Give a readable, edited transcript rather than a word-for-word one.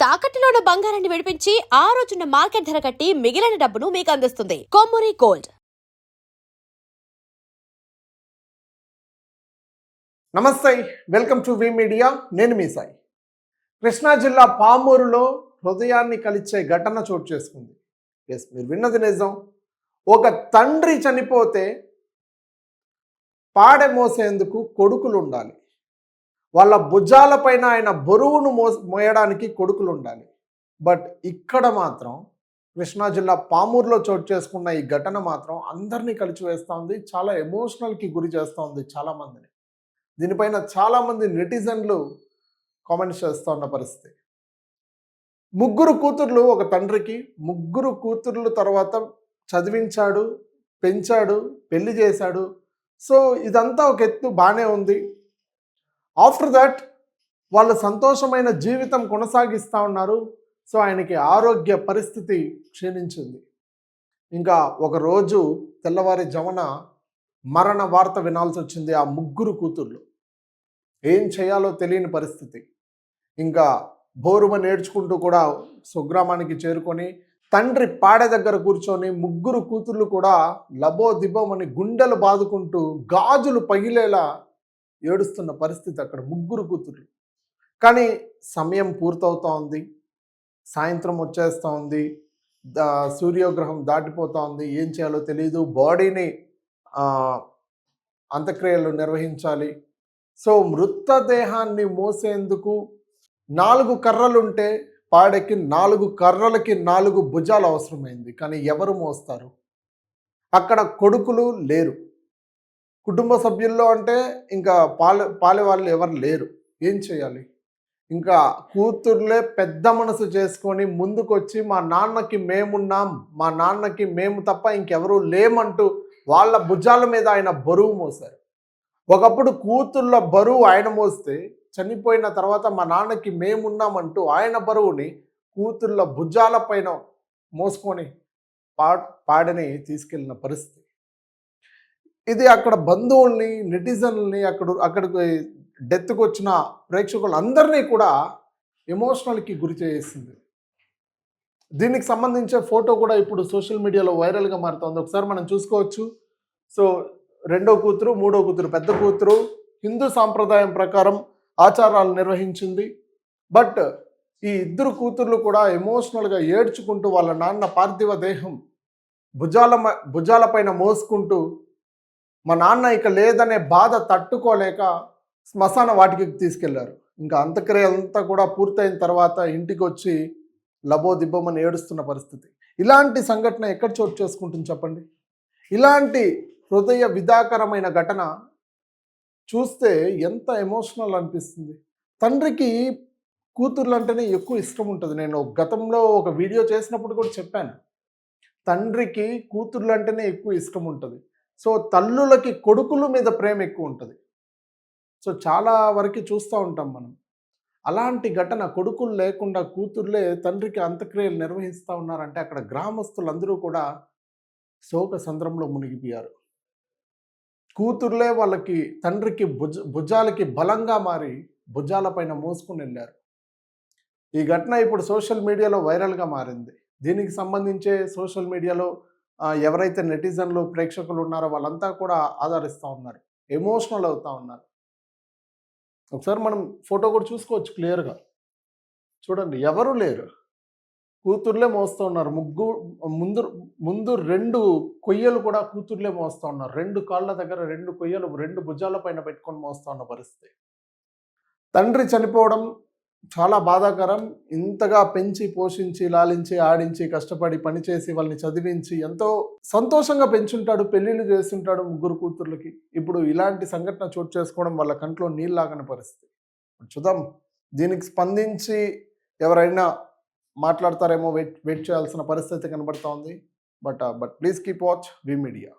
తాకట్టులో ఉన్న బంగారాన్ని విడిపించి ఆ రోజున్న మార్కెట్ ధర కట్టి మిగిలిన డబ్బును మీకు అందిస్తుంది కొమ్మూరి గోల్డ్. నమస్తే, వెల్కమ్ టు వి మీడియా. నేను మీ సాయి. కృష్ణా జిల్లా పామూరులో హృదయాన్ని కలిచే ఘటన చోటు చేసుకుంది. ఎస్, మీరు విన్నది నిజం. ఒక తండ్రి చనిపోతే పాడె మోసేందుకు కొడుకులు ఉండాలి. వాళ్ళ భుజాలపైన ఆయన బరువును మోయడానికి కొడుకులు ఉండాలి. బట్ ఇక్కడ మాత్రం కృష్ణా జిల్లా పామూరులో చోటు చేసుకున్న ఈ ఘటన మాత్రం అందరినీ కలిచివేస్తూ ఉంది. చాలా ఎమోషనల్కి గురి చేస్తూ ఉంది చాలామందిని. దీనిపైన చాలామంది నెటిజన్లు కామెంట్స్ చేస్తూ ఉన్న పరిస్థితి. ముగ్గురు కూతుర్లు ఒక తండ్రికి, ముగ్గురు కూతుర్లు తర్వాత చదివించాడు, పెంచాడు, పెళ్లి చేశాడు. సో ఇదంతా ఒక ఎత్తు బాగానే ఉంది. ఆఫ్టర్ దట్ వాళ్ళు సంతోషమైన జీవితం కొనసాగిస్తూ ఉన్నారు. సో ఆయనకి ఆరోగ్య పరిస్థితి క్షీణించింది. ఇంకా ఒకరోజు తెల్లవారుజామున మరణ వార్త వినాల్సి వచ్చింది. ఆ ముగ్గురు కూతుర్లు ఏం చేయాలో తెలియని పరిస్థితి. ఇంకా బోరుమ నేర్చుకుంటూ కూడా స్వగ్రామానికి చేరుకొని తండ్రి పాడె దగ్గర కూర్చొని ముగ్గురు కూతుర్లు కూడా లబో దిబోమని గుండెలు బాదుకుంటూ గాజులు పగిలేలా ఏడుస్తున్న పరిస్థితి అక్కడ ముగ్గురు కూతుర్లు. కానీ సమయం పూర్తవుతూ ఉంది, సాయంత్రం వచ్చేస్తూ ఉంది, సూర్యోగ్రహం దాటిపోతూ ఉంది. ఏం చేయాలో తెలియదు. బాడీని అంత్యక్రియలు నిర్వహించాలి. సో మృతదేహాన్ని మోసేందుకు 4 కర్రలుంటే పాడెకి 4 కర్రలకి 4 భుజాలు అవసరమైంది. కానీ ఎవరు మోస్తారు? అక్కడ కొడుకులు లేరు. కుటుంబ సభ్యుల్లో అంటే ఇంకా పాలే వాళ్ళు ఎవరు లేరు. ఏం చేయాలి? ఇంకా కూతుర్లే పెద్ద మనసు చేసుకొని ముందుకొచ్చి మా నాన్నకి మేమున్నాం, మా నాన్నకి మేము తప్ప ఇంకెవరూ లేమంటూ వాళ్ళ భుజాల మీద ఆయన బరువు మోశారు. ఒకప్పుడు కూతుళ్ళ బరువు ఆయన మోస్తే చనిపోయిన తర్వాత మా నాన్నకి మేమున్నామంటూ ఆయన బరువుని కూతుళ్ళ భుజాల పైన మోసుకొని పాడని తీసుకెళ్ళిన పరిస్థితి. ఇది అక్కడ బంధువుల్ని, నెటిజన్లని, అక్కడికి డెత్కి వచ్చిన ప్రేక్షకులందరినీ కూడా ఎమోషనల్కి గురి చేసింది. దీనికి సంబంధించే ఫోటో కూడా ఇప్పుడు సోషల్ మీడియాలో వైరల్గా మారుతుంది. ఒకసారి మనం చూసుకోవచ్చు. సో రెండో కూతురు, మూడో కూతురు, పెద్ద కూతురు హిందూ సాంప్రదాయం ప్రకారం ఆచారాలు నిర్వహించింది. బట్ ఈ ఇద్దరు కూతుర్లు కూడా ఎమోషనల్గా ఏడ్చుకుంటూ వాళ్ళ నాన్న పార్థివ దేహం భుజాలపైన మోసుకుంటూ మా నాన్న ఇక లేదనే బాధ తట్టుకోలేక శ్మశాన వాటికి తీసుకెళ్లారు. ఇంకా అంత్యక్రియ అంతా కూడా పూర్తయిన తర్వాత ఇంటికి వచ్చి లబోదిబ్బమని ఏడుస్తున్న పరిస్థితి. ఇలాంటి సంఘటన ఎక్కడ చోటు చేసుకుంటుంది చెప్పండి? ఇలాంటి హృదయ విదాకరమైన ఘటన చూస్తే ఎంత ఎమోషనల్ అనిపిస్తుంది. తండ్రికి కూతుర్లు అంటేనే ఎక్కువ ఇష్టం ఉంటుంది. నేను గతంలో ఒక వీడియో చేసినప్పుడు కూడా చెప్పాను, తండ్రికి కూతుర్లు అంటేనే ఎక్కువ ఇష్టం ఉంటుంది. సో తల్లులకి కొడుకుల మీద ప్రేమ ఎక్కువ ఉంటుంది. సో చాలా వరకు చూస్తూ ఉంటాం మనం. అలాంటి ఘటన కొడుకులు లేకుండా కూతుర్లే తండ్రికి అంత్యక్రియలు నిర్వహిస్తూ ఉన్నారంటే అక్కడ గ్రామస్తులందరూ కూడా శోక సంద్రంలో మునిగిపోయారు. కూతుర్లే వాళ్ళకి తండ్రికి భుజాలకి బలంగా మారి భుజాలపైన మోసుకుని వెళ్ళారు. ఈ ఘటన ఇప్పుడు సోషల్ మీడియాలో వైరల్గా మారింది. దీనికి సంబంధించే సోషల్ మీడియాలో ఎవరైతే నెటిజన్లు, ప్రేక్షకులు ఉన్నారో వాళ్ళంతా కూడా ఆదరిస్తూ ఉన్నారు, ఎమోషనల్ అవుతూ ఉన్నారు. ఒకసారి మనం ఫోటో కూడా చూసుకోవచ్చు క్లియర్గా. చూడండి, ఎవరు లేరు, కూతుర్లే మోస్తూ ఉన్నారు. ముందు 2 కొయ్యలు కూడా కూతుర్లే మోస్తూ ఉన్నారు. 2 కాళ్ళ దగ్గర 2 కొయ్యలు 2 భుజాల పైన పెట్టుకొని మోస్తూ ఉన్న పరిస్థితి. తండ్రి చనిపోవడం చాలా బాధాకరం. ఇంతగా పెంచి, పోషించి, లాలించి, ఆడించి, కష్టపడి పనిచేసి వాళ్ళని చదివించి ఎంతో సంతోషంగా పెంచుంటాడు, పెళ్ళిళ్ళు చేస్తుంటాడు ముగ్గురు కూతుర్లకి. ఇప్పుడు ఇలాంటి సంఘటన చోటు చేసుకోవడం వాళ్ళ కంట్లో నీళ్ళలాగని పరిస్థితి. చూద్దాం, దీనికి స్పందించి ఎవరైనా మాట్లాడతారేమో, వెయిట్ చేయాల్సిన పరిస్థితి కనబడుతోంది. But please keep watch we media.